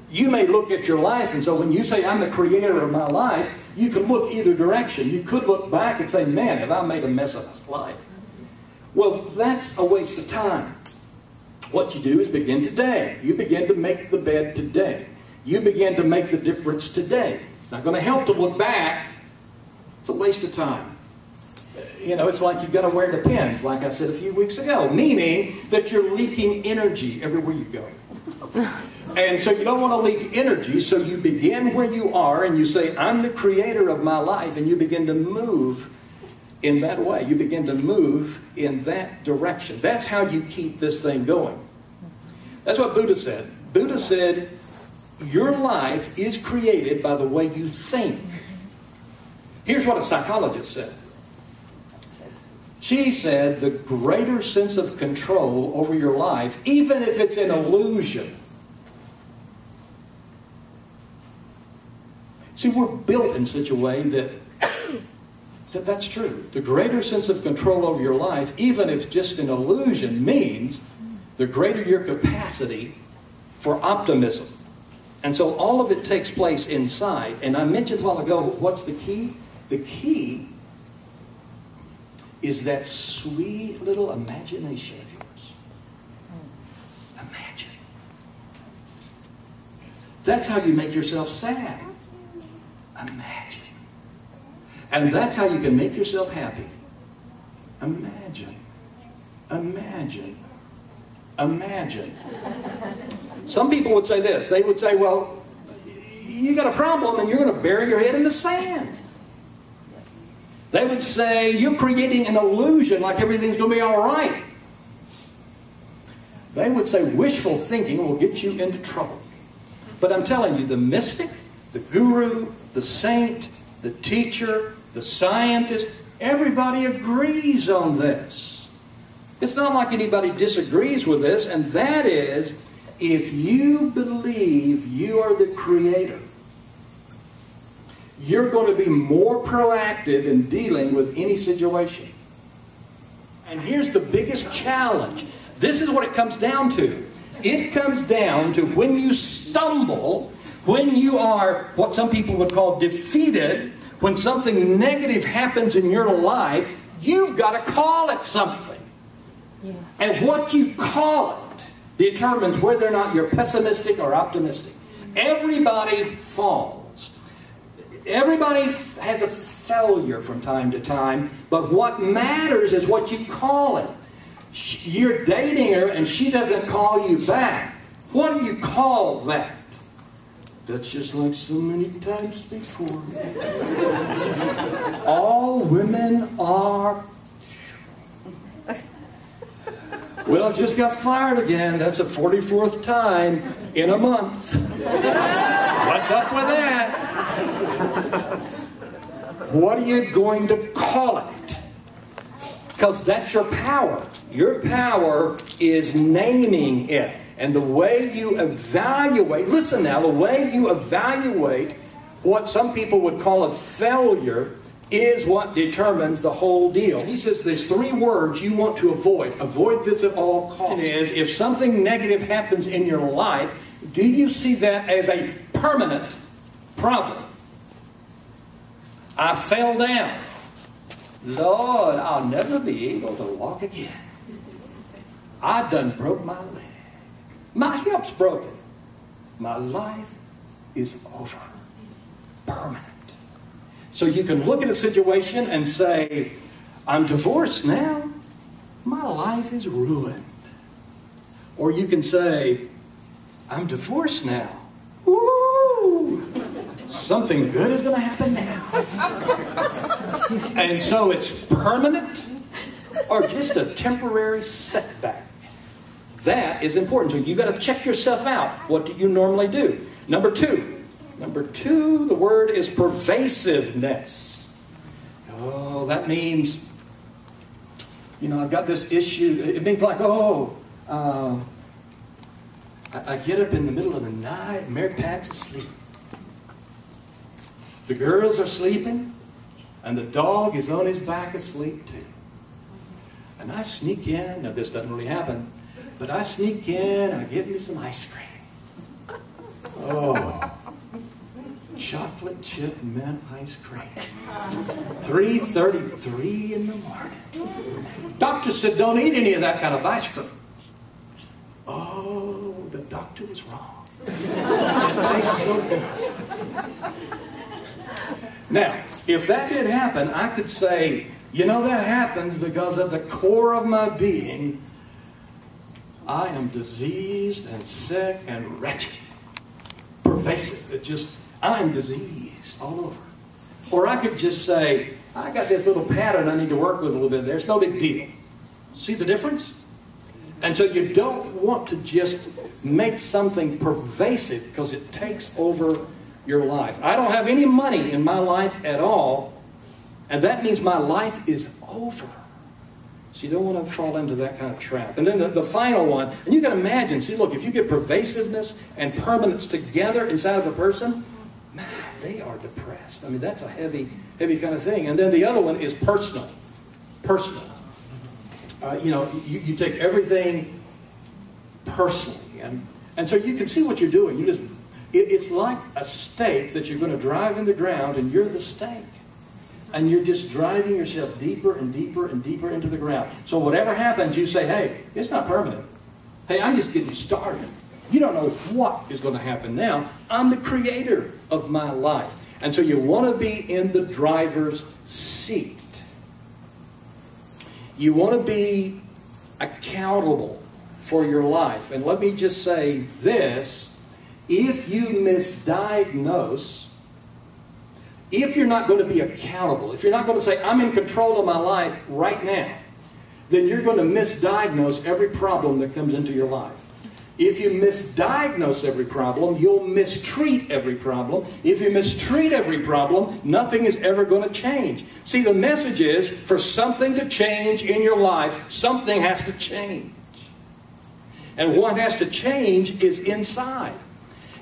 You may look at your life, and so when you say, I'm the creator of my life, you can look either direction. You could look back and say, man, have I made a mess of my life? Well, that's a waste of time. What you do is begin today. You begin to make the bed today. You begin to make the difference today. It's not going to help to look back. It's a waste of time. You know, it's like you've got to wear the pins, like I said a few weeks ago, meaning that you're leaking energy everywhere you go. And so you don't want to leak energy, so you begin where you are and you say, I'm the creator of my life, and you begin to move in that way. You begin to move in that direction. That's how you keep this thing going. That's what Buddha said. Buddha said, your life is created by the way you think. Here's what a psychologist said. She said, the greater sense of control over your life, even if it's an illusion. See, we're built in such a way that's true. The greater sense of control over your life, even if just an illusion, means the greater your capacity for optimism. And so all of it takes place inside. And I mentioned a while ago, what's the key? The key is that sweet little imagination of yours. Imagine. That's how you make yourself sad. Imagine. And that's how you can make yourself happy. Imagine. Imagine. Imagine. Some people would say this. They would say, well, you got a problem and you're going to bury your head in the sand. They would say, you're creating an illusion like everything's going to be all right. They would say wishful thinking will get you into trouble. But I'm telling you, the mystic, the guru, the saint, the teacher, the scientist, everybody agrees on this. It's not like anybody disagrees with this, and that is, if you believe you are the creator, you're going to be more proactive in dealing with any situation. And here's the biggest challenge. This is what it comes down to. It comes down to when you stumble, when you are what some people would call defeated, when something negative happens in your life, you've got to call it something. Yeah. And what you call it determines whether or not you're pessimistic or optimistic. Everybody falls. Everybody has a failure from time to time, but what matters is what you call it. You're dating her and she doesn't call you back. What do you call that? That's just like so many times before. All women are... Well, I just got fired again. That's the 44th time in a month. What's up with that? What are you going to call it? Because that's your power. Your power is naming it. And the way you evaluate, listen now, the way you evaluate what some people would call a failure is what determines the whole deal. He says there's 3 words you want to avoid. Avoid this at all costs. Is if something negative happens in your life, do you see that as a permanent problem? I fell down. Lord, I'll never be able to walk again. I done broke my leg. My hip's broken. My life is over. Permanent. So you can look at a situation and say, I'm divorced now. My life is ruined. Or you can say, I'm divorced now. Woo! Something good is going to happen now. And so it's permanent or just a temporary setback. That is important. So you've got to check yourself out. What do you normally do? Number two, the word is pervasiveness. Oh, that means, I've got this issue. It means like, I get up in the middle of the night, Mary Pat's asleep. The girls are sleeping, and the dog is on his back asleep too. And I sneak in. Now, this doesn't really happen, but I sneak in, I get me some ice cream. Oh, chocolate chip mint ice cream. 3:33 in the morning. Doctor said, don't eat any of that kind of ice cream. Oh, the doctor was wrong. It tastes so good. Now, if that did happen, I could say, you know, that happens because at the core of my being, I am diseased and sick and wretched. Pervasive. I'm diseased all over. Or I could just say, I got this little pattern I need to work with a little bit there. It's no big deal. See the difference? And so you don't want to just make something pervasive because it takes over your life. I don't have any money in my life at all, and that means my life is over. So you don't want to fall into that kind of trap. And then the final one, and you can imagine, see, look, if you get pervasiveness and permanence together inside of a person, man, they are depressed. I mean, that's a heavy, heavy kind of thing. And then the other one is personal. Personal. You know, you take everything personally. And so you can see what you're doing. It's like a stake that you're going to drive in the ground, and you're the stake. And you're just driving yourself deeper and deeper and deeper into the ground. So whatever happens, you say, hey, it's not permanent. Hey, I'm just getting started. You don't know what is going to happen now. I'm the creator of my life. And so you want to be in the driver's seat. You want to be accountable for your life. And let me just say this. If you misdiagnose, if you're not going to be accountable, if you're not going to say, I'm in control of my life right now, then you're going to misdiagnose every problem that comes into your life. If you misdiagnose every problem, you'll mistreat every problem. If you mistreat every problem, nothing is ever going to change. See, the message is, for something to change in your life, something has to change. And what has to change is inside.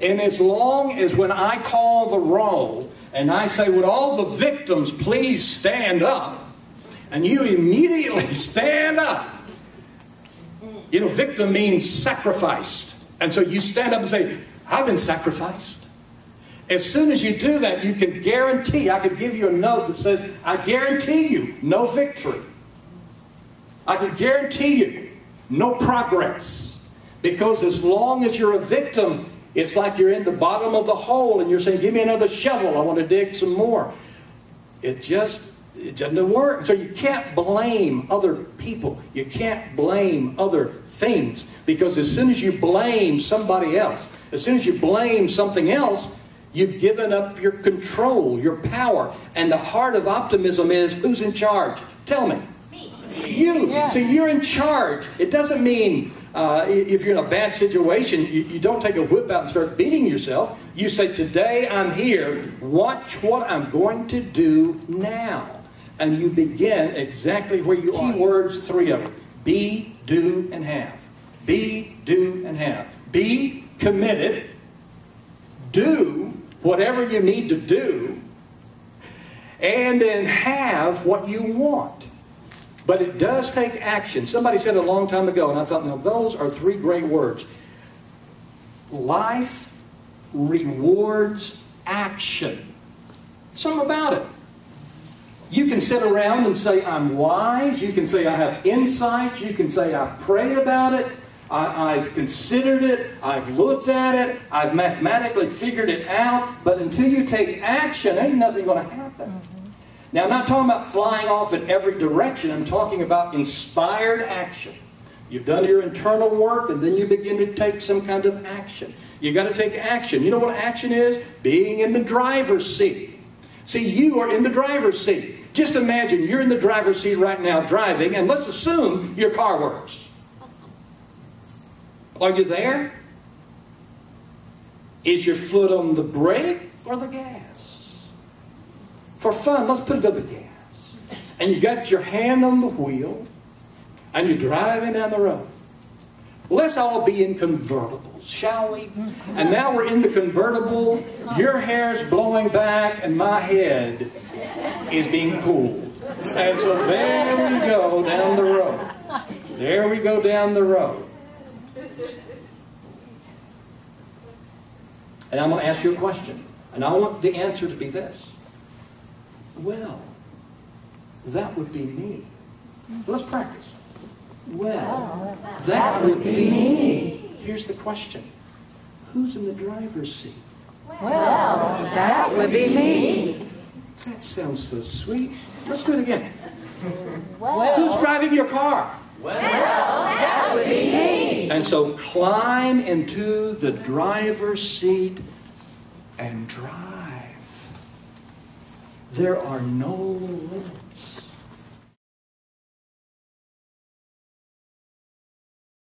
And as long as when I call the roll, and I say, would all the victims please stand up? And you immediately stand up. You know, victim means sacrificed. And so you stand up and say, I've been sacrificed. As soon as you do that, you can guarantee, I could give you a note that says, I guarantee you no victory. I can guarantee you no progress. Because as long as you're a victim, it's like you're in the bottom of the hole and you're saying, give me another shovel, I want to dig some more. It doesn't work. So you can't blame other people. You can't blame other things. Because as soon as you blame somebody else, as soon as you blame something else, you've given up your control, your power. And the heart of optimism is, who's in charge? Tell me. Me. You. Yeah. So you're in charge. It doesn't mean if you're in a bad situation, you don't take a whip out and start beating yourself. You say, today I'm here. Watch what I'm going to do now. And you begin exactly where you are. Keywords, 3 of them. Be, do, and have. Be, do, and have. Be committed. Do whatever you need to do. And then have what you want. But it does take action. Somebody said a long time ago, and I thought, now those are 3 great words. Life rewards action. Something about it. You can sit around and say, I'm wise. You can say, I have insight. You can say, I've prayed about it. I've considered it. I've looked at it. I've mathematically figured it out. But until you take action, ain't nothing going to happen. Now, I'm not talking about flying off in every direction. I'm talking about inspired action. You've done your internal work, and then you begin to take some kind of action. You've got to take action. You know what action is? Being in the driver's seat. See, you are in the driver's seat. Just imagine you're in the driver's seat right now driving, and let's assume your car works. Are you there? Is your foot on the brake or the gas? For fun, let's put it on the gas. And you got your hand on the wheel, and you're driving down the road. Let's all be in convertibles, shall we? And now we're in the convertible. Your hair's blowing back, and my head is being cooled. And so there we go down the road. There we go down the road. And I'm going to ask you a question. And I want the answer to be this. Well, that would be me. Let's practice. Well, that would be me. Here's the question. Who's in the driver's seat? Well, that would be me. That sounds so sweet. Let's do it again. Well, Who's driving your car? well, that would be me. And so climb into the driver's seat and drive. There are no limits